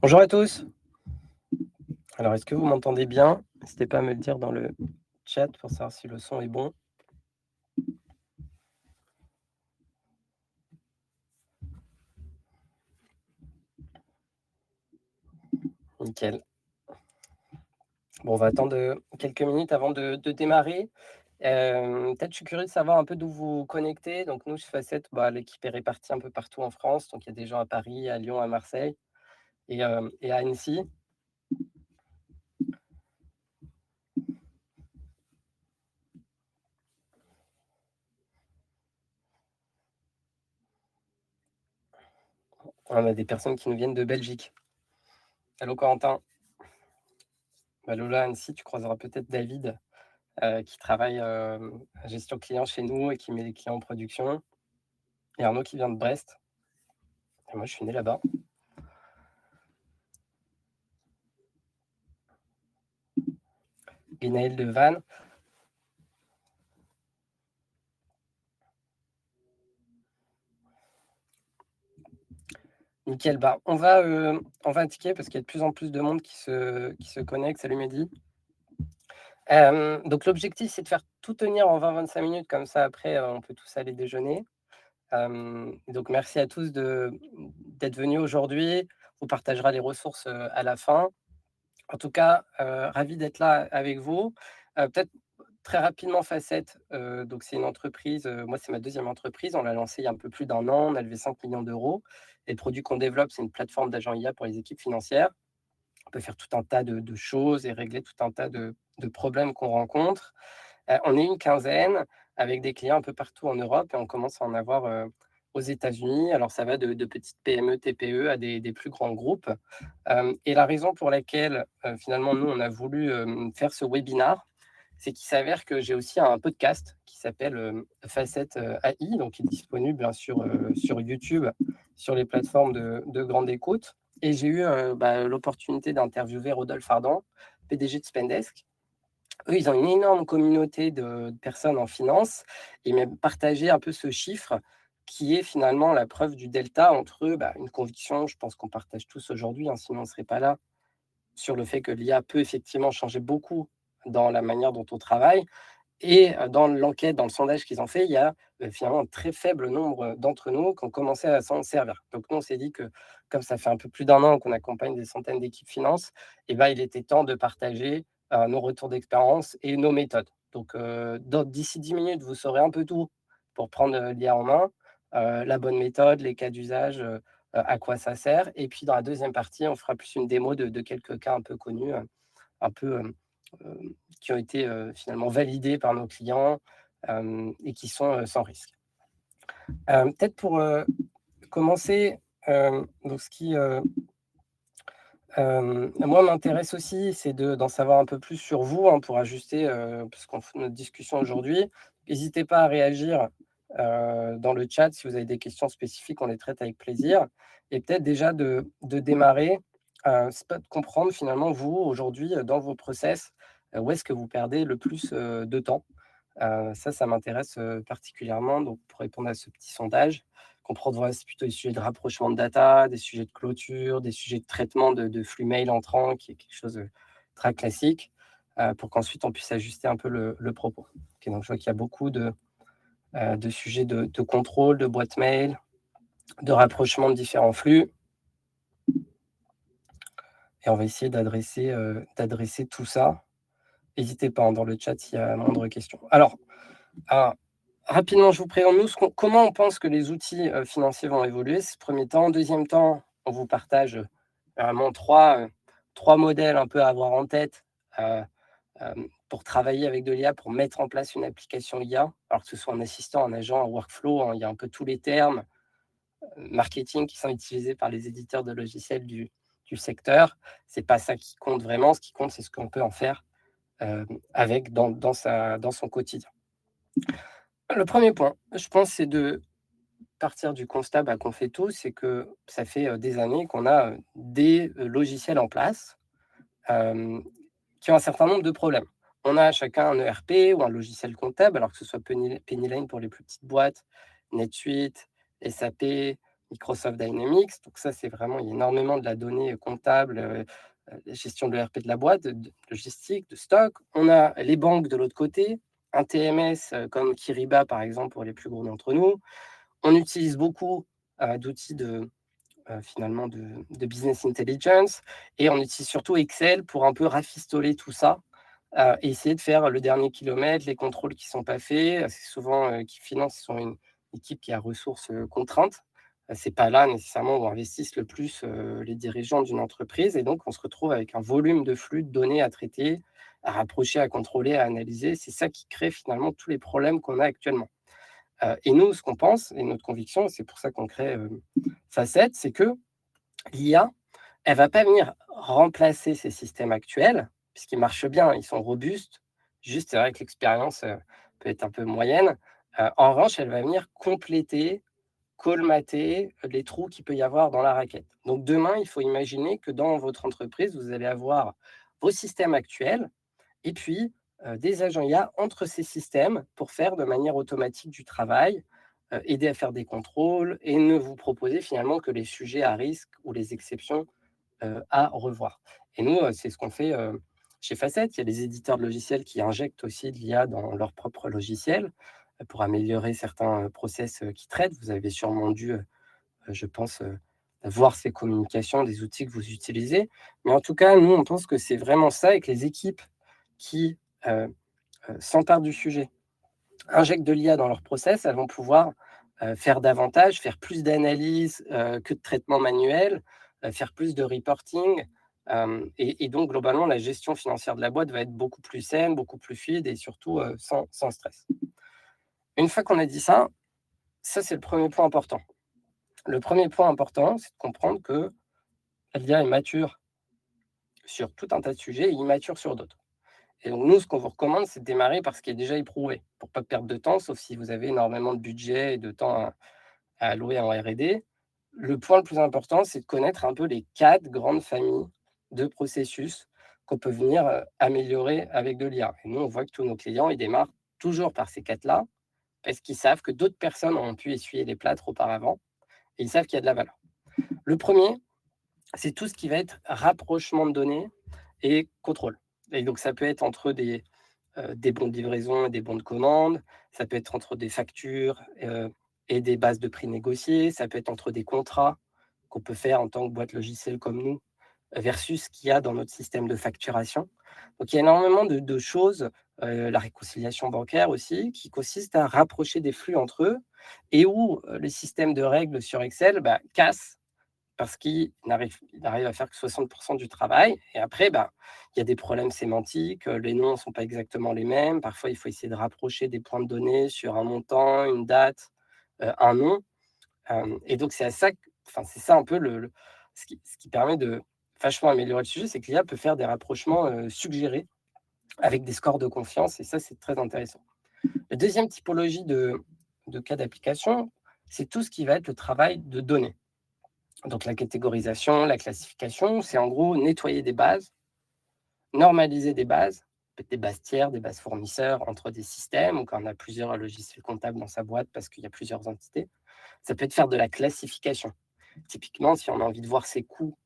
Bonjour à tous. Alors, est-ce que vous m'entendez bien? N'hésitez pas à me le dire dans le chat pour savoir si le son est bon. Nickel. Bon, on va attendre quelques minutes avant de démarrer. Peut-être je suis curieux de savoir un peu d'où vous connectez. Donc nous, chez Facette, l'équipe est répartie un peu partout en France. Donc il y a des gens à Paris, à Lyon, à Marseille et à Annecy. On a des personnes qui nous viennent de Belgique. Allô Corentin. Lola, à Annecy, tu croiseras peut-être David, qui travaille à gestion client chez nous et qui met les clients en production. Et Arnaud qui vient de Brest. Et moi, je suis né là-bas. Guénaël de Vannes. Nickel. On va indiquer parce qu'il y a de plus en plus de monde qui se connecte. Salut Mehdi. Donc l'objectif, c'est de faire tout tenir en 20-25 minutes, comme ça après, on peut tous aller déjeuner. Donc merci à tous d'être venus aujourd'hui. On partagera les ressources, à la fin. En tout cas, ravi d'être là avec vous. Peut-être très rapidement Facette, donc c'est une entreprise, moi c'est ma deuxième entreprise. On l'a lancée il y a un peu plus d'un an. On a levé 5 millions d'euros et le produit qu'on développe, c'est une plateforme d'agent IA pour les équipes financières. On peut faire tout un tas de choses et régler tout un tas de problèmes qu'on rencontre. On est une quinzaine avec des clients un peu partout en Europe et on commence à en avoir, aux États-Unis. Alors ça va de petites PME, TPE à des plus grands groupes. Et la raison pour laquelle, finalement, nous, on a voulu, faire ce webinar, c'est qu'il s'avère que j'ai aussi un podcast qui s'appelle, Facette, AI, donc il est disponible, bien sûr, sur YouTube, sur les plateformes de grande écoute. Et j'ai eu, l'opportunité d'interviewer Rodolphe Ardan, PDG de Spendesk. Eux, ils ont une énorme communauté de personnes en finance. Ils m'ont partagé un peu ce chiffre qui est finalement la preuve du delta entre, une conviction, je pense qu'on partage tous aujourd'hui, hein, sinon on ne serait pas là, sur le fait que l'IA peut effectivement changer beaucoup dans la manière dont on travaille. Et dans l'enquête, dans le sondage qu'ils ont fait, il y a, finalement un très faible nombre d'entre nous qui ont commencé à s'en servir. Donc nous, on s'est dit que, comme ça fait un peu plus d'un an qu'on accompagne des centaines d'équipes finance, il était temps de partager, nos retours d'expérience et nos méthodes. Donc, d'ici 10 minutes, vous saurez un peu tout pour prendre, l'IA en main, la bonne méthode, les cas d'usage, à quoi ça sert. Et puis dans la deuxième partie, on fera plus une démo de quelques cas un peu connus, un peu, qui ont été, finalement validés par nos clients, et qui sont, sans risque. Peut-être pour, commencer, donc ce qui, moi m'intéresse aussi, c'est d'en savoir un peu plus sur vous, hein, pour ajuster, puisqu'on fait notre discussion aujourd'hui. N'hésitez pas à réagir, dans le chat si vous avez des questions spécifiques, on les traite avec plaisir. Et peut-être déjà de démarrer, c'est pas de comprendre finalement vous, aujourd'hui, dans vos process, où est-ce que vous perdez le plus, de temps? Ça m'intéresse, particulièrement, donc pour répondre à ce petit sondage, comprendre, voilà, c'est plutôt des sujets de rapprochement de data, des sujets de clôture, des sujets de traitement de flux mail entrants, qui est quelque chose de très classique, pour qu'ensuite on puisse ajuster un peu le propos. OK, donc je vois qu'il y a beaucoup de sujets de contrôle, de boîte mail, de rapprochement de différents flux et on va essayer d'adresser tout ça. N'hésitez pas, hein, dans le chat s'il y a la moindre question. Alors, ah, rapidement, je vous présente nous comment on pense que les outils, financiers vont évoluer, c'est le premier temps. En deuxième temps, on vous partage, vraiment 3 modèles un peu à avoir en tête, heu, pour travailler avec de l'IA, pour mettre en place une application IA. Alors que ce soit un assistant, un agent, un workflow, hein, il y a un peu tous les termes, marketing qui sont utilisés par les éditeurs de logiciels du secteur. C'est pas ça qui compte vraiment. Ce qui compte, c'est ce qu'on peut en faire, avec dans son quotidien. Le premier point, je pense, c'est de partir du constat, qu'on fait tous, c'est que ça fait, des années qu'on a, des, logiciels en place, hem, qui ont un certain nombre de problèmes. On a chacun un ERP ou un logiciel comptable, alors que ce soit Pennyline pour les plus petites boîtes, NetSuite, SAP, Microsoft Dynamics. Donc ça, c'est vraiment il y a énormément de la donnée comptable, la gestion de l'ERP de la boîte, de logistique, de stock. On a les banques de l'autre côté, un TMS, comme Kyriba, par exemple, pour les plus gros d'entre nous. On utilise beaucoup, d'outils finalement de business intelligence et on utilise surtout Excel pour un peu rafistoler tout ça, et essayer de faire le dernier kilomètre, les contrôles qui sont pas faits. C'est souvent, qui finance sont une équipe qui a ressources, contraintes. C'est pas là nécessairement où investissent le plus, les dirigeants d'une entreprise et donc on se retrouve avec un volume de flux de données à traiter, à rapprocher, à contrôler, à analyser. C'est ça qui crée finalement tous les problèmes qu'on a actuellement. Et nous, ce qu'on pense et notre conviction, c'est pour ça qu'on crée, Facet, c'est que l'IA, elle va pas venir remplacer ces systèmes actuels, puisqu'ils marchent bien, ils sont robustes. Juste, c'est vrai que l'expérience, peut être un peu moyenne. En revanche, elle va venir compléter, colmater les trous qu'il peut y avoir dans la raquette. Donc demain, il faut imaginer que dans votre entreprise, vous allez avoir vos systèmes actuels et puis, des agents IA entre ces systèmes pour faire de manière automatique du travail, aider à faire des contrôles et ne vous proposer finalement que les sujets à risque ou les exceptions, à revoir. Et nous, c'est ce qu'on fait, chez Facet. Il y a des éditeurs de logiciels qui injectent aussi de l'IA dans leurs propres logiciels, pour améliorer certains, process, qu'ils traitent. Vous avez sûrement dû, je pense, voir ces communications des outils que vous utilisez. Mais en tout cas, nous, on pense que c'est vraiment ça et que les équipes qui, heu s'emparent du sujet, injectent de l'IA dans leur process, elles vont pouvoir, faire davantage, faire plus d'analyses, que de traitement manuel, faire plus de reporting, et donc globalement, la gestion financière de la boîte va être beaucoup plus saine, beaucoup plus fluide et surtout, sans stress. Une fois qu'on a dit ça, c'est le premier point important. Le premier point important, c'est de comprendre que l'IA est mature sur tout un tas de sujets et immature sur d'autres. Et donc nous, ce qu'on vous recommande, c'est de démarrer par ce qui est déjà éprouvé, pour pas perdre de temps, sauf si vous avez énormément de budget et de temps à allouer en R&D. Le point le plus important, c'est de connaître un peu les 4 grandes familles de processus qu'on peut venir, améliorer avec de l'IA. Et nous, on voit que tous nos clients, ils démarrent toujours par ces 4 là, parce qu'ils savent que d'autres personnes ont pu essuyer les plâtres auparavant et ils savent qu'il y a de la valeur. Le premier, c'est tout ce qui va être rapprochement de données et contrôle. Et donc ça peut être entre des bons de livraison et des bons de commande. Ça peut être entre des factures, et des bases de prix négociées. Ça peut être entre des contrats qu'on peut faire en tant que boîte logicielle comme nous, versus ce qu'il y a dans notre système de facturation. Donc il y a énormément de choses, la réconciliation bancaire aussi, qui consiste à rapprocher des flux entre eux et où, les systèmes de règles sur Excel, bah, cassent parce qu'il arrive à faire que 60 du travail et après, bah, il y a des problèmes sémantiques, les noms ne sont pas exactement les mêmes. Parfois, il faut essayer de rapprocher des points de données sur un montant, une date, un nom, et donc c'est à ça q enfin, c'est ça un peu le ce qui permet de vachement améliorer le sujet, c'est que l'IA peut faire des rapprochements, suggérés avec des scores de confiance et ça, c'est très intéressant. La deuxième typologie de cas d'application, c'est tout ce qui va être le travail de données. Donc la catégorisation, la classification, c'est en gros nettoyer des bases, normaliser des bases, peut-être des bases tiers, des bases fournisseurs entre des systèmes ou quand on a plusieurs logiciels comptables dans sa boîte parce qu'il y a plusieurs entités. Ça peut être faire de la classification. Typiquement, si on a envie de voir ses coûts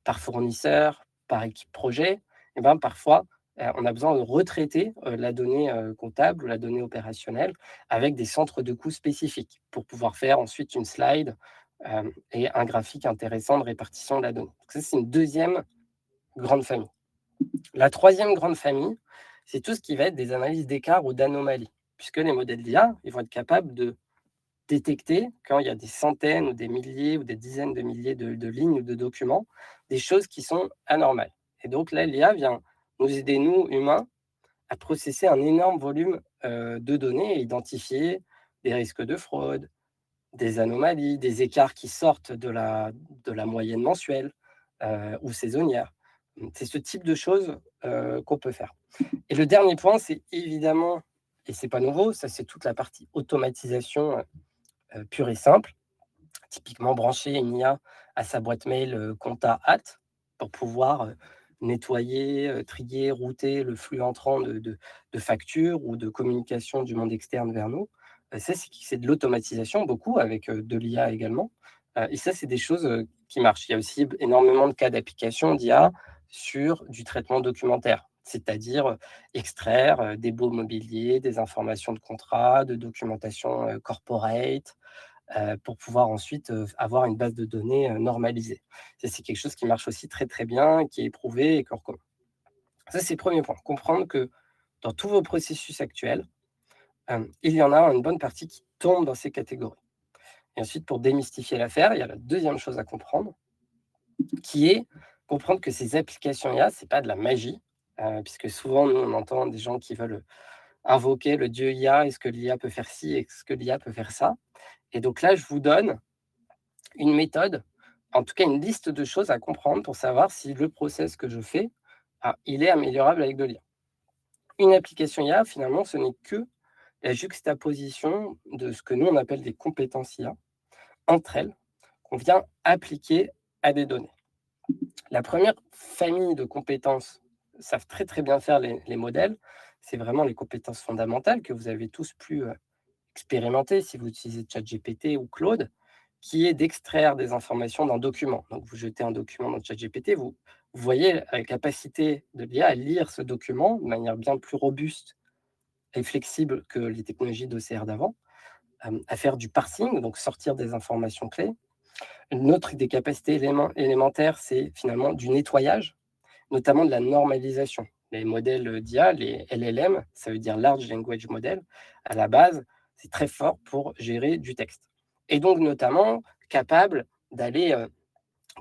par fournisseur, par équipe projet, et ben parfois, on a besoin de retraiter, la donnée, comptable ou la donnée opérationnelle avec des centres de coûts spécifiques pour pouvoir faire ensuite une slide, et un graphique intéressant de répartition de la donnée. Donc ça, c'est une deuxième grande famille. La troisième grande famille, c'est tout ce qui va être des analyses d'écart ou d'anomalies, puisque les modèles d'IA, ils vont être capables de détecter quand il y a des centaines ou des milliers ou des dizaines de milliers de lignes ou de documents, des choses qui sont anormales. Et donc là, l'IA vient nous aider, nous, humains, à processer un énorme volume, de données et identifier des risques de fraude, des anomalies, des écarts qui sortent de la moyenne mensuelle, ou saisonnière. C'est ce type de choses, qu'on peut faire. Et le dernier point, c'est évidemment et c'est pas nouveau, ça c'est toute la partie automatisation, pure et simple. Typiquement brancher une IA à sa boîte mail, compta hâte pour pouvoir, nettoyer, trier, router le flux entrant de factures ou de communication du monde externe vers nous. Ça, c'est de l'automatisation beaucoup avec, de l'IA également. Et ça, c'est des choses, qui marchent. Il y a aussi énormément de cas d'application d'IA sur du traitement documentaire, c'est-à-dire, extraire, des baux mobiliers, des informations de contrat, de documentation, corporate, pour pouvoir ensuite, avoir une base de données, normalisée. Ça, c'est quelque chose qui marche aussi très, très bien, qui est éprouvé et qu'on recommande. Ça, c'est le 1er point, comprendre que dans tous vos processus actuels, il y en a une bonne partie qui tombe dans ces catégories. Et ensuite, pour démystifier l'affaire, il y a la deuxième chose à comprendre, qui est comprendre que ces applications IA, c'est pas de la magie, puisque souvent, nous, on entend des gens qui veulent invoquer le dieu IA: «Est-ce que l'IA peut faire ci? Est-ce que l'IA peut faire ça?» Et donc là, je vous donne une méthode, en tout cas une liste de choses à comprendre pour savoir si le process que je fais, il est améliorable avec de l'IA. Une application IA, finalement, ce n'est que la juxtaposition de ce que nous, on appelle des compétences IA entre elles, qu'on vient appliquer à des données. La première famille de compétences savent très, très bien faire les modèles. C'est vraiment les compétences fondamentales que vous avez tous pu, expérimenter si vous utilisez ChatGPT ou Claude, qui est d'extraire des informations d'un document. Donc vous jetez un document dans ChatGPT, vous voyez la capacité de l'IA à lire ce document de manière bien plus robuste et flexible que les technologies d'OCR d'avant, à faire du parsing, donc sortir des informations clés. Une autre des capacités élémentaires, c'est finalement du nettoyage, notamment de la normalisation. Les modèles d'IA, les LLM, ça veut dire Large Language Model, à la base, c'est très fort pour gérer du texte. Et donc notamment capable d'aller,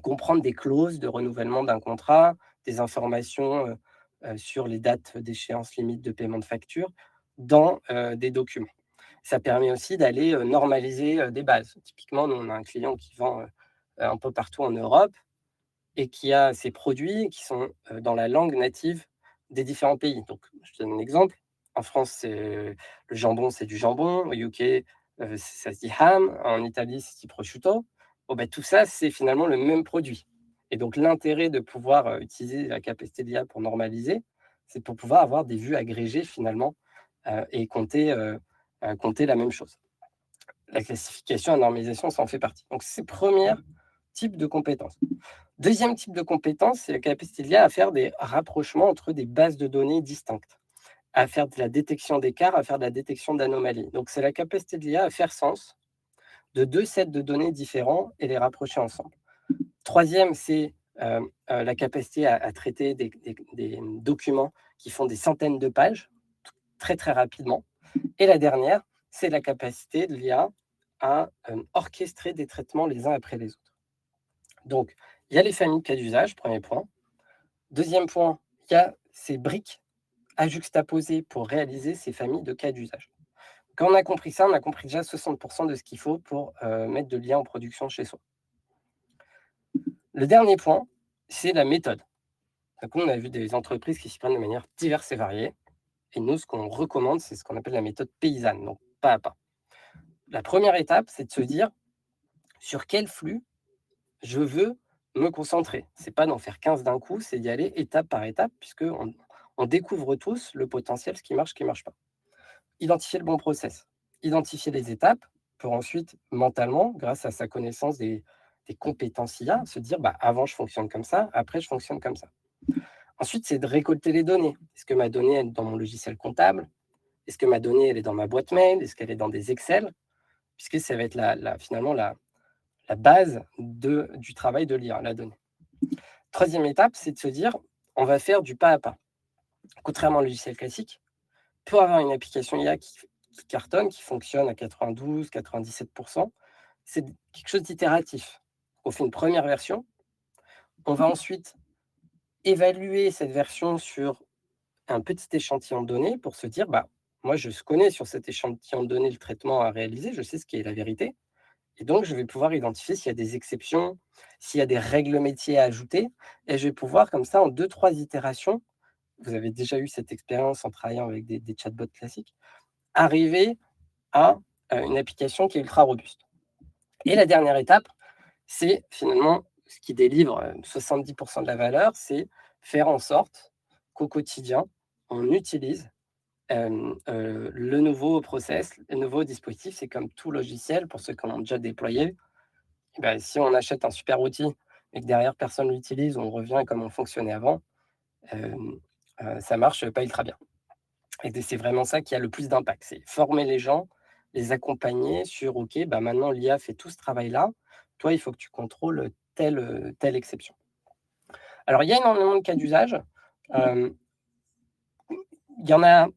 comprendre des clauses de renouvellement d'un contrat, des informations, sur les dates d'échéance limite de paiement de facture dans, des documents. Ça permet aussi d'aller, normaliser, des bases. Typiquement, nous, on a un client qui vend, un peu partout en Europe et qui a ses produits qui sont, dans la langue native des différents pays. Donc je te donne un exemple. En France, c'est, le jambon, c'est du jambon. Au UK, ça se dit ham. En Italie, ça se dit prosciutto. Bon, bah, tout ça, c'est finalement le même produit. Et donc l'intérêt de pouvoir, utiliser la capacité de l'IA pour normaliser, c'est pour pouvoir avoir des vues agrégées finalement, et compter la même chose. La classification, la normalisation, ça en fait partie. Donc c'est le 1er type de compétence. Deuxième type de compétence, c'est la capacité liée à faire des rapprochements entre des bases de données distinctes, à faire de la détection d'écarts, à faire de la détection d'anomalies. Donc c'est la capacité de l'IA à faire sens de 2 sets de données différents et les rapprocher ensemble. Troisième, c'est, la capacité à traiter des documents qui font des centaines de pages, très, très rapidement. Et la dernière, c'est la capacité de l'IA à, orchestrer des traitements les uns après les autres. Donc, il y a les familles de cas d'usage, 1er point. 2e point, il y a ces briques à juxtaposer pour réaliser ces familles de cas d'usage. Quand on a compris ça, on a compris déjà 60 de ce qu'il faut pour, mettre de l'IA en production chez soi. Le dernier point, c'est la méthode. Donc on a vu des entreprises qui s'y prennent de manière diverse et variée et nous, ce qu'on recommande, c'est ce qu'on appelle la méthode paysanne, donc pas à pas. La première étape, c'est de se dire: «Sur quel flux je veux me concentrer?» C'est pas d'en faire 15 d'un coup, c'est d'y aller étape par étape puisqu'on on découvre tous le potentiel, ce qui marche pas. Identifier le bon process, identifier les étapes pour ensuite, mentalement, grâce à sa connaissance des compétences IA, se dire: «Bah, avant je fonctionne comme ça, après je fonctionne comme ça». Ensuite, c'est de récolter les données. Est-ce que ma donnée, elle est dans mon logiciel comptable? Est-ce que ma donnée, elle est dans ma boîte mail? Est-ce qu'elle est dans des Excel? Puisque ça va être finalement la base du travail de l'IA, la donnée. 3e étape, c'est de se dire: «On va faire du pas à pas». Contrairement au logiciel classique, pour avoir une application IA qui cartonne, qui fonctionne à 92-97, c'est quelque chose d'itératif. On fait une première version, on va ensuite évaluer cette version sur un petit échantillon de données pour se dire: «Bah, moi, je connais sur cet échantillon de données le traitement à réaliser, je sais ce qui est la vérité et donc je vais pouvoir identifier s'il y a des exceptions, s'il y a des règles métiers à ajouter et je vais pouvoir comme ça en 2-3 itérations», vous avez déjà eu cette expérience en travaillant avec des chatbots classiques, arriver à, une application qui est ultra robuste. Et la dernière étape, c'est finalement ce qui délivre, 70 de la valeur, c'est faire en sorte qu'au quotidien, on utilise, le nouveau process, le nouveau dispositif. C'est comme tout logiciel, pour ceux qui en ont déjà déployé, Et bah, si on achète un super outil et que derrière personne l'utilise, on revient comme on fonctionnait avant, hem, ça marche pas ultra bien. Et c'est vraiment ça qui a le plus d'impact, c'est former les gens, les accompagner sur: «OK, bah, maintenant l'IA fait tout ce travail-là, toi il faut que tu contrôles telle exception». Alors il y a énormément de cas d'usage, hem, il y en a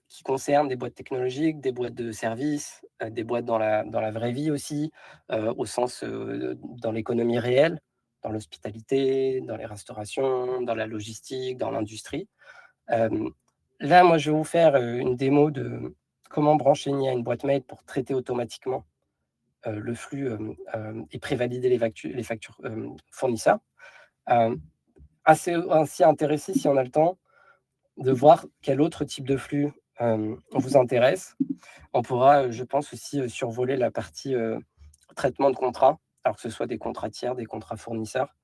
qui concernent des boîtes technologiques, des boîtes de services, des boîtes dans la vraie vie aussi, au sens, dans l'économie réelle, dans l'hospitalité, dans les restaurations, dans la logistique, dans l'industrie. Hem, Là, moi, je vais vous faire, une démo de comment brancher une IA à une boîte mail pour traiter automatiquement, le flux, et prévalider les factures, fournisseurs. Hem, Ainsi intéressé, si on a le temps, de voir quel autre type de flux, vous intéresse. On pourra, je pense aussi, survoler la partie, traitement de contrats, alors que ce soit des contrats tiers, des contrats fournisseurs,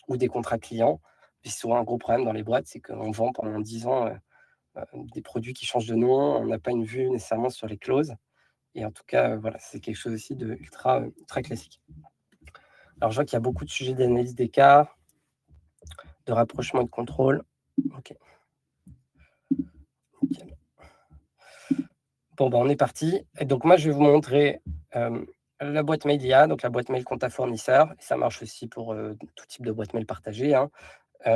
ou des contrats clients. Puis souvent un gros problème dans les boîtes, c'est qu'on vend pendant 10 ans, des produits qui changent de nom, on n'a pas une vue nécessairement sur les clauses et en tout cas, voilà, c'est quelque chose aussi de ultra, très classique. Alors je vois qu'il y a beaucoup de sujets d'analyse d'écart, de rapprochement et de contrôle. OK, nickel. Bon, bah, on est parti et donc moi, je vais vous montrer, hem, la boîte mail IA, donc la boîte mail compta fournisseur et ça marche aussi pour, tout type de boîte mail partagée, hein,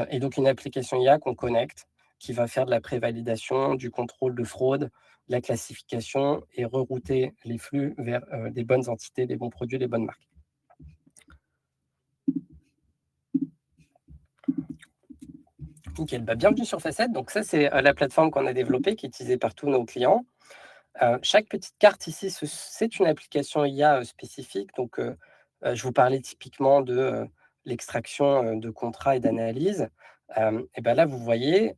et donc une application IA qu'on connecte, qui va faire de la prévalidation, du contrôle de fraude, de la classification et rerouter les flux vers, les bonnes entités, les bons produits, les bonnes marques. Nickel, bah, bienvenue sur Facette. Donc ça, c'est, la plateforme qu'on a développée, qui est utilisée par tous nos clients. Chaque petite carte ici, c'est une application IA, spécifique. Donc, je vous parlais typiquement de, l'extraction, de contrats et d'analyse. Et bah, là, vous voyez,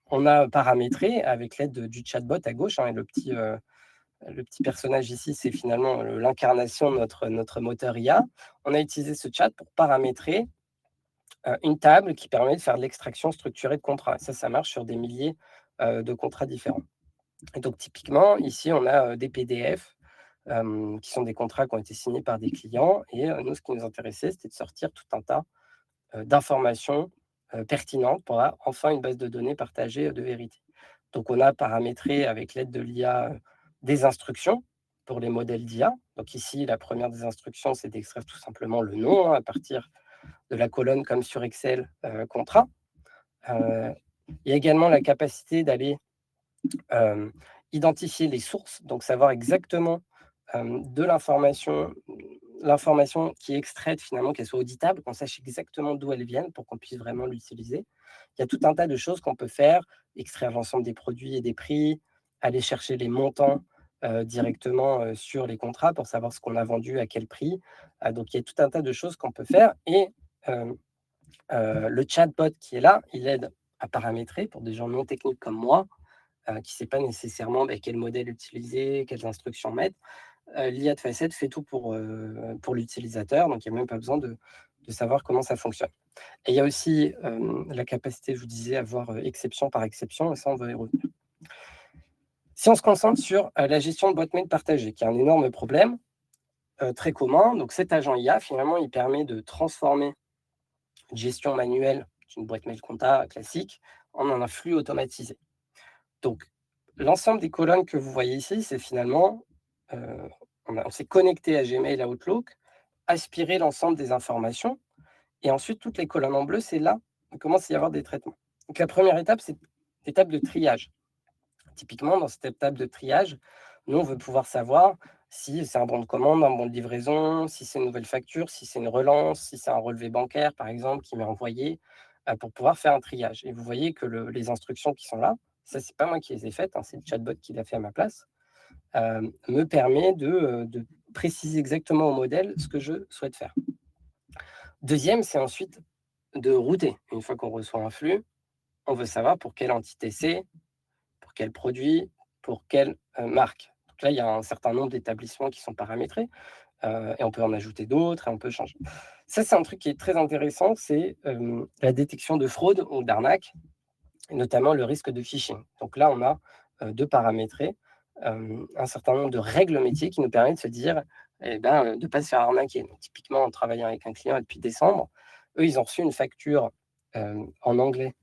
on a paramétré avec l'aide du chatbot à gauche, hein, et le petit personnage ici, c'est finalement, l'incarnation de notre moteur IA. On a utilisé ce chat pour paramétrer, une table qui permet de faire de l'extraction structurée de contrats. Ça marche sur des milliers, de contrats différents. Et donc typiquement, ici, on a, des PDF, qui sont des contrats qui ont été signés par des clients et nous, ce qui nous intéressait, c'était de sortir tout un tas, d'informations, pertinentes pour avoir enfin une base de données partagée, de vérité. Donc on a paramétré avec l'aide de l'IA, des instructions pour les modèles d'IA. Donc ici, la première des instructions, c'est d'extraire tout simplement le nom, hein, à partir de la colonne comme sur Excel, contrat. Heu, il y a également la capacité d'aller, hem, identifier les sources, donc savoir exactement, de l'information qui est extraite finalement, qu'elle soit auditable, qu'on sache exactement d'où elle vient pour qu'on puisse vraiment l'utiliser. Il y a tout un tas de choses qu'on peut faire, extraire l'ensemble des produits et des prix, aller chercher les montants, directement, sur les contrats pour savoir ce qu'on a vendu, à quel prix. Donc il y a tout un tas de choses qu'on peut faire et hem le chatbot qui est là, il aide à paramétrer pour des gens non techniques comme moi, qui ne sait pas nécessairement, quel modèle utiliser, quelles instructions mettre. L'IA de Facette fait tout pour l'utilisateur, donc il n'y a même pas besoin de savoir comment ça fonctionne. Et il y a aussi, la capacité, je vous disais, à voir, exception par exception et ça, on va y revenir. Si on se concentre sur, la gestion de boîte mail partagée, qui est un énorme problème, très commun, donc cet agent IA, finalement, il permet de transformer une gestion manuelle d'une boîte mail compta classique en un flux automatisé. Donc, l'ensemble des colonnes que vous voyez ici, c'est finalement, heu, on s'est connecté à Gmail, à Outlook, aspiré l'ensemble des informations et ensuite toutes les colonnes en bleu, c'est là où commence à y avoir des traitements. Donc la première étape, c'est l'étape de triage. Typiquement, dans cette étape de triage, nous, on veut pouvoir savoir si c'est un bon de commande, un bon de livraison, si c'est une nouvelle facture, si c'est une relance, si c'est un relevé bancaire, par exemple, qui m'est envoyé, pour pouvoir faire un triage. Et vous voyez que les instructions qui sont là, ça, c'est pas moi qui les ai faites, hein, c'est le chatbot qui l'a fait à ma place, me permet de préciser exactement au modèle ce que je souhaite faire. Deuxième, c'est ensuite de router. Une fois qu'on reçoit un flux, on veut savoir pour quelle entité c'est, pour quel produit, pour quelle, marque. Donc là, il y a un certain nombre d'établissements qui sont paramétrés, et on peut en ajouter d'autres et on peut changer. Ça, c'est un truc qui est très intéressant, c'est, la détection de fraude ou d'arnaque et notamment le risque de phishing. Donc là, on a, de paramétrer, un certain nombre de règles métiers qui nous permettent de se dire: et ben, de pas se faire arnaquer. Donc typiquement, en travaillant avec un client depuis décembre, eux, ils ont reçu une facture, en anglais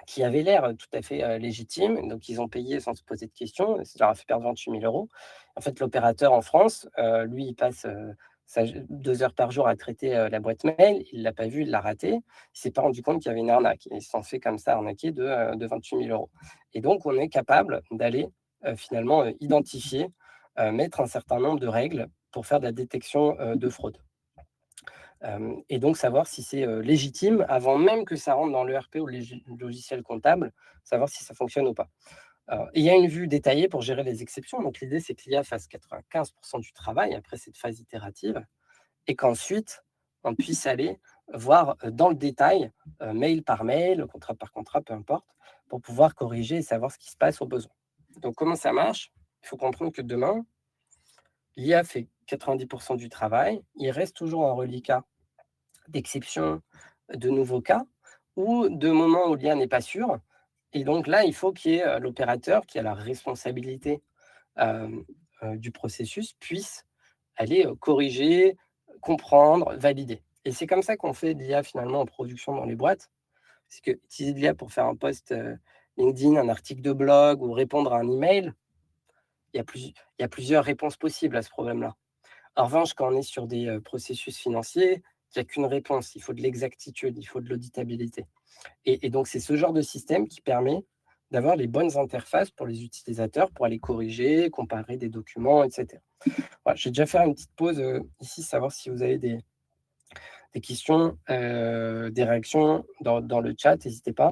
qui avait l'air, tout à fait, légitime. Donc ils ont payé sans se poser de questions et ça leur a fait perdre 28 000 euros. En fait, l'opérateur en France, lui, il passe, sa 2 heures par jour à traiter, la boîte mail. Il l'a pas vu, il l'a raté. Il s'est pas rendu compte qu'il y avait une arnaque. Ils se sont fait comme ça arnaquer de 28 000 euros. Et donc on est capable d'aller, finalement, identifier, mettre un certain nombre de règles pour faire de la détection, de fraude. Et donc savoir si c'est, légitime avant même que ça rentre dans l'ERP ou le logiciel comptable, savoir si ça fonctionne ou pas. Il y a une vue détaillée pour gérer les exceptions. Donc l'idée, c'est que l'IA fasse 95 du travail après cette phase itérative et qu'ensuite on puisse aller voir, dans le détail, mail par mail, contrat par contrat, peu importe, pour pouvoir corriger et savoir ce qui se passe au besoin. Donc comment ça marche? Il faut comprendre que demain, l'IA fait 90 du travail. Il reste toujours un reliquat d'exceptions, de nouveaux cas ou de moments où l'IA n'est pas sûre. Et donc là, il faut qu'il y ait, l'opérateur qui a la responsabilité, hem, du processus puisse aller, corriger, comprendre, valider. Et c'est comme ça qu'on fait de l'IA finalement en production dans les boîtes. Parce que utiliser de l'IA pour faire un post, LinkedIn, un article de blog ou répondre à un email, il y a plusieurs réponses possibles à ce problème-là. En revanche, quand on est sur des, processus financiers, il y a qu'une réponse, il faut de l'exactitude, il faut de l'auditabilité. Et donc c'est ce genre de système qui permet d'avoir les bonnes interfaces pour les utilisateurs, pour aller corriger, comparer des documents et cetera. Voilà, je vais déjà faire une petite pause, ici, savoir si vous avez des questions, des réactions dans le chat, n'hésitez pas.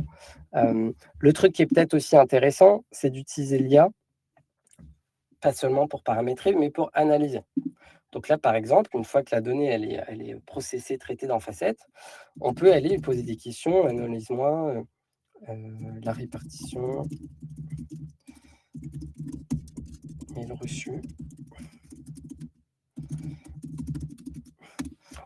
Le truc qui est peut-être aussi intéressant, c'est d'utiliser l'IA, pas seulement pour paramétrer, mais pour analyser. Donc là, par exemple, une fois que la donnée elle est processée, traitée dans Facette, on peut aller lui poser des questions: «Analyse-moi, la répartition mail reçu».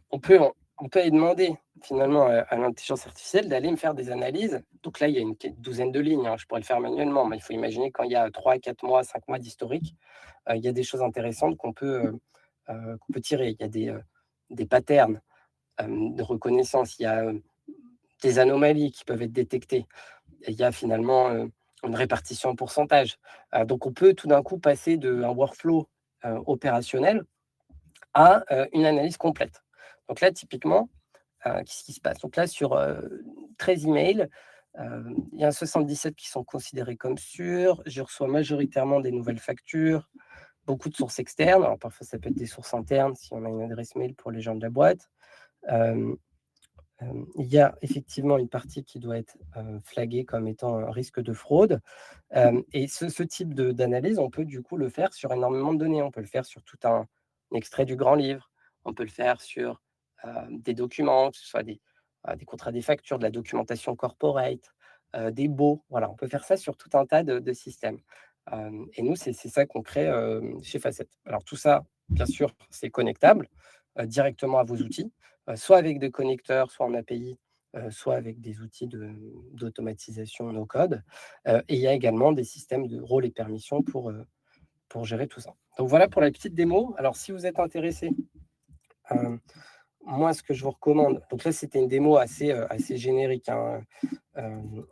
On peut on peut aller demander finalement à l'intelligence artificielle d'aller me faire des analyses. Donc là, il y a une douzaine de lignes, hein, je pourrais le faire manuellement, mais il faut imaginer quand il y a 3, 4 mois, 5 mois d'historique, il y a des choses intéressantes qu'on peut tirer. Il y a des patterns, de reconnaissance, il y a, des anomalies qui peuvent être détectées. Et il y a finalement, une répartition en pourcentage. Donc on peut tout d'un coup passer d'un workflow, opérationnel à, une analyse complète. Donc là, typiquement, qu'est-ce qui se passe? Donc là, sur, 13 emails, il y a 77 qui sont considérés comme sûrs. Je reçois majoritairement des nouvelles factures, beaucoup de sources externes. Alors parfois, ça peut être des sources internes si on a une adresse mail pour les gens de la boîte. Hem il y a effectivement une partie qui doit être, flaguée comme étant un risque de fraude, et ce type d'analyse, on peut du coup le faire sur énormément de données. On peut le faire sur tout un extrait du grand livre, on peut le faire sur, des documents, que ce soit des contrats, des factures, de la documentation corporate, des baux. Voilà, on peut faire ça sur tout un tas de systèmes, et nous, c'est ça qu'on crée, chez Facet. Alors tout ça, bien sûr, c'est connectable, directement à vos outils, soit avec des connecteurs, soit en API, soit avec des outils d'automatisation no code, et il y a également des systèmes de rôles et permissions pour gérer tout ça. Donc voilà pour la petite démo. Alors si vous êtes intéressé, heu, moi ce que je vous recommande, donc là c'était une démo assez générique, hein, hem,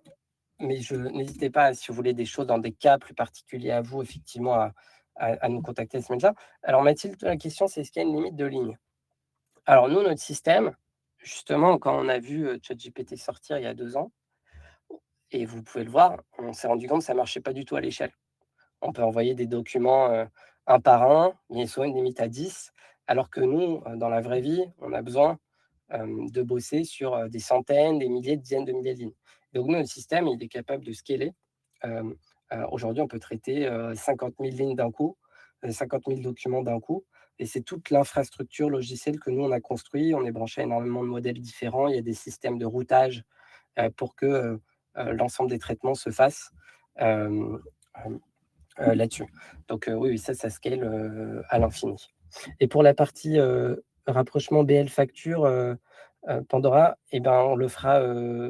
mais je n'hésitez pas, si vous voulez des choses dans des cas plus particuliers à vous, effectivement à nous contacter à ce mail-là. Alors Mathilde, la question c'est: est-ce qu'il y a une limite de ligne? Alors nous, notre système, justement, quand on a vu, ChatGPT sortir il y a 2 ans, et vous pouvez le voir, on s'est rendu compte que ça ne marchait pas du tout à l'échelle. On peut envoyer des documents, un par un, il y a souvent une limite à 10, alors que nous, dans la vraie vie, on a besoin, de bosser sur, des centaines, des milliers, dizaines de milliers de lignes. Donc nous, notre système, il est capable de scaler. Hem, Aujourd'hui, on peut traiter, 50 000 lignes d'un coup, 50 000 documents d'un coup, et c'est toute l'infrastructure logicielle que nous, on a construit. On est branché à énormément de modèles différents. Il y a des systèmes de routage, pour que, l'ensemble des traitements se fassent, hem, hem, là-dessus. Donc oui, oui, ça scale, à l'infini. Et pour la partie, rapprochement BL facture, Pandora, et ben, on le fera,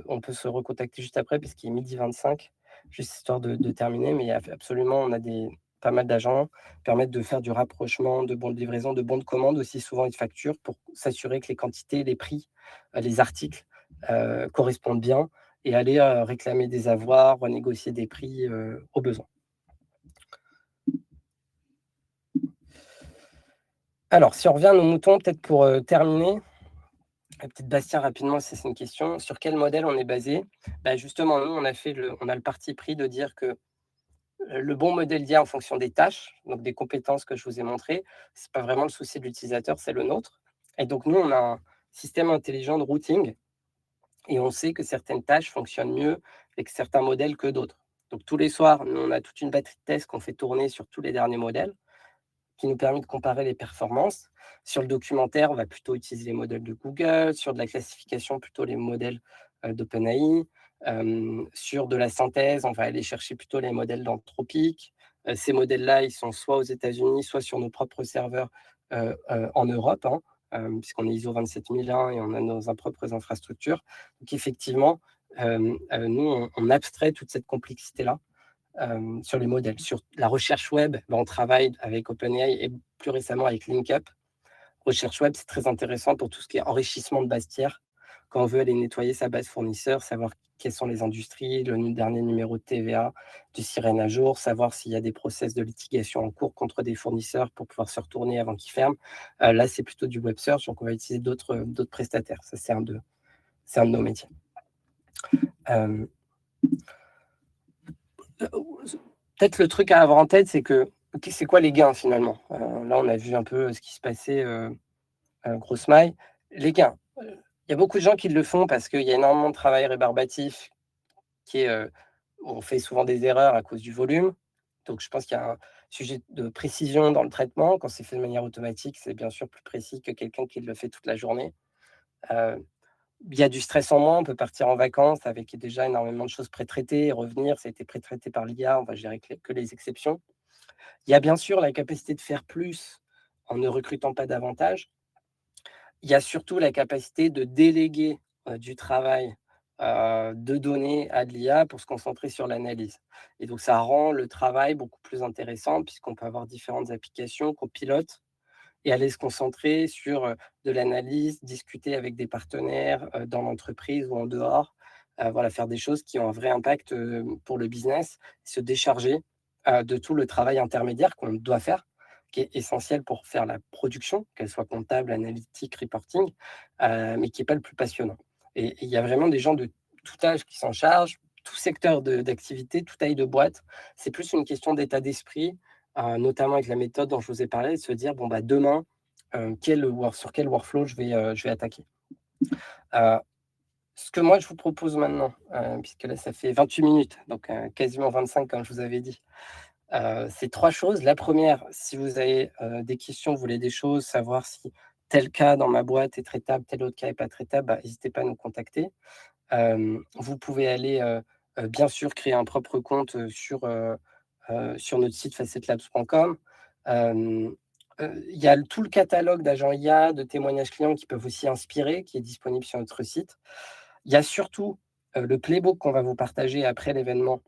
on peut se recontacter juste après parce qu'il est 12h25, juste histoire de terminer, mais absolument, on a pas mal d'agents, permettent de faire du rapprochement de bons de livraison, de bons de commande aussi souvent et de factures pour s'assurer que les quantités, les prix, les articles, correspondent bien et aller, réclamer des avoirs, renégocier des prix, au besoin. Alors si on revient à nos moutons, peut-être pour, terminer, peut-être Bastien rapidement si c'est une question, sur quel modèle on est basé? Bah, justement, nous on a le parti pris de dire que, le bon modèle d'IA en fonction des tâches, donc des compétences que je vous ai montrées, c'est pas vraiment le souci de l'utilisateur, c'est le nôtre et donc nous, on a un système intelligent de routing et on sait que certaines tâches fonctionnent mieux avec certains modèles que d'autres. Donc tous les soirs, nous, on a toute une batterie de tests qu'on fait tourner sur tous les derniers modèles qui nous permet de comparer les performances. Sur le documentaire, on va plutôt utiliser les modèles de Google, sur de la classification, plutôt les modèles d'OpenAI. Sur de la synthèse, on va aller chercher plutôt les modèles d'Anthropic. Ces modèles-là, ils sont soit aux États-Unis, soit sur nos propres serveurs en Europe, hein, puisqu'on est ISO 27001 et on a nos propres infrastructures. Donc effectivement, nous, on abstrait toute cette complexité-là sur les modèles. Sur la recherche web, on travaille avec OpenAI et plus récemment avec LinkUp. Recherche web, c'est très intéressant pour tout ce qui est enrichissement de base tiers. Quand on veut aller nettoyer sa base fournisseur, savoir quelles sont les industries, le dernier numéro de TVA, du sirène à jour, savoir s'il y a des process de litigation en cours contre des fournisseurs pour pouvoir se retourner avant qu'ils ferment. Là, c'est plutôt du web search, donc on va utiliser d'autres prestataires. Ça, c'est un de nos métiers. Peut-être le truc à avoir en tête, c'est que c'est quoi les gains finalement? Là, on a vu un peu ce qui se passait, grosse maille. Les gains, il y a beaucoup de gens qui le font parce qu'il y a énormément de travail rébarbatif qui est, on fait souvent des erreurs à cause du volume. Donc je pense qu'il y a un sujet de précision dans le traitement. Quand c'est fait de manière automatique, c'est bien sûr plus précis que quelqu'un qui le fait toute la journée. Heu, il y a du stress en moins, on peut partir en vacances avec déjà énormément de choses pré-traitées et revenir, ça a été pré-traité par l'IA, on va gérer que les exceptions. Il y a bien sûr la capacité de faire plus en ne recrutant pas davantage. Il y a surtout la capacité de déléguer, du travail, de données à de l'IA pour se concentrer sur l'analyse et donc ça rend le travail beaucoup plus intéressant puisqu'on peut avoir différentes applications qu'on pilote et aller se concentrer sur, de l'analyse, discuter avec des partenaires, dans l'entreprise ou en dehors. Voilà, faire des choses qui ont un vrai impact, pour le business, se décharger, de tout le travail intermédiaire qu'on doit faire, qui est essentiel pour faire la production, qu'elle soit comptable, analytique, reporting, mais qui est pas le plus passionnant et il y a vraiment des gens de tout âge qui s'en chargent, tout secteur d'activité, toute taille de boîte. C'est plus une question d'état d'esprit, notamment avec la méthode dont je vous ai parlé, de se dire: «Bon, bah, demain, sur quel workflow je vais attaquer». Heu, Ce que moi je vous propose maintenant, puisque là ça fait 28 minutes, donc quasiment 25 comme je vous avais dit, c'est 3 choses. La première, si vous avez, des questions, vous voulez des choses, savoir si tel cas dans ma boîte est traitable, tel autre cas est pas traitable, bah, n'hésitez pas à nous contacter. Vous pouvez aller, bien sûr créer un propre compte, sur notre site facetlabs.com. Hem, il y a tout le catalogue d'agents IA, de témoignages clients qui peuvent aussi inspirer, qui est disponible sur notre site. Il y a surtout, le playbook qu'on va vous partager après l'événement,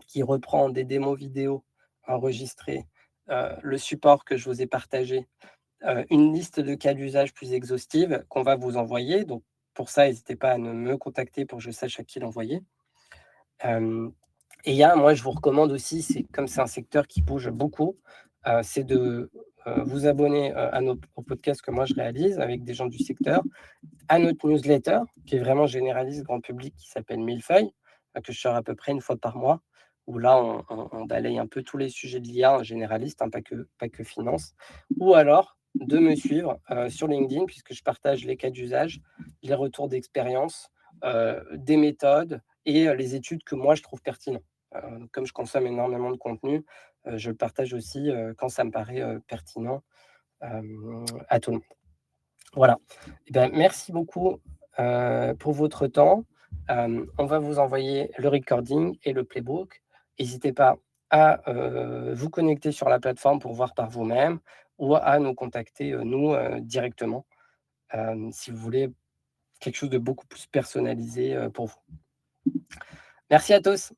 qui reprend des démos vidéo enregistrées, le support que je vous ai partagé, une liste de cas d'usage plus exhaustive qu'on va vous envoyer. Donc pour ça, n'hésitez pas à me contacter pour que je sache à qui l'envoyer. Hem Et moi, je vous recommande aussi, c'est comme c'est un secteur qui bouge beaucoup, c'est de, vous abonner, aux podcasts que moi je réalise avec des gens du secteur, à notre newsletter qui est vraiment généraliste grand public qui s'appelle Millefeuille, que je sors à peu près une fois par mois, où là on balaye un peu tous les sujets de l'IA en généraliste, hein, pas que finance. Ou alors de me suivre, sur LinkedIn puisque je partage les cas d'usage, les retours d'expérience, des méthodes et les études que moi je trouve pertinents. Comme je consomme énormément de contenu, je le partage aussi, quand ça me paraît, pertinent, à tout le monde. Voilà. Et ben, merci beaucoup, pour votre temps. On va vous envoyer le recording et le playbook. N'hésitez pas à, vous connecter sur la plateforme pour voir par vous-même ou à nous contacter, nous, directement, si vous voulez quelque chose de beaucoup plus personnalisé, pour vous. Merci à tous.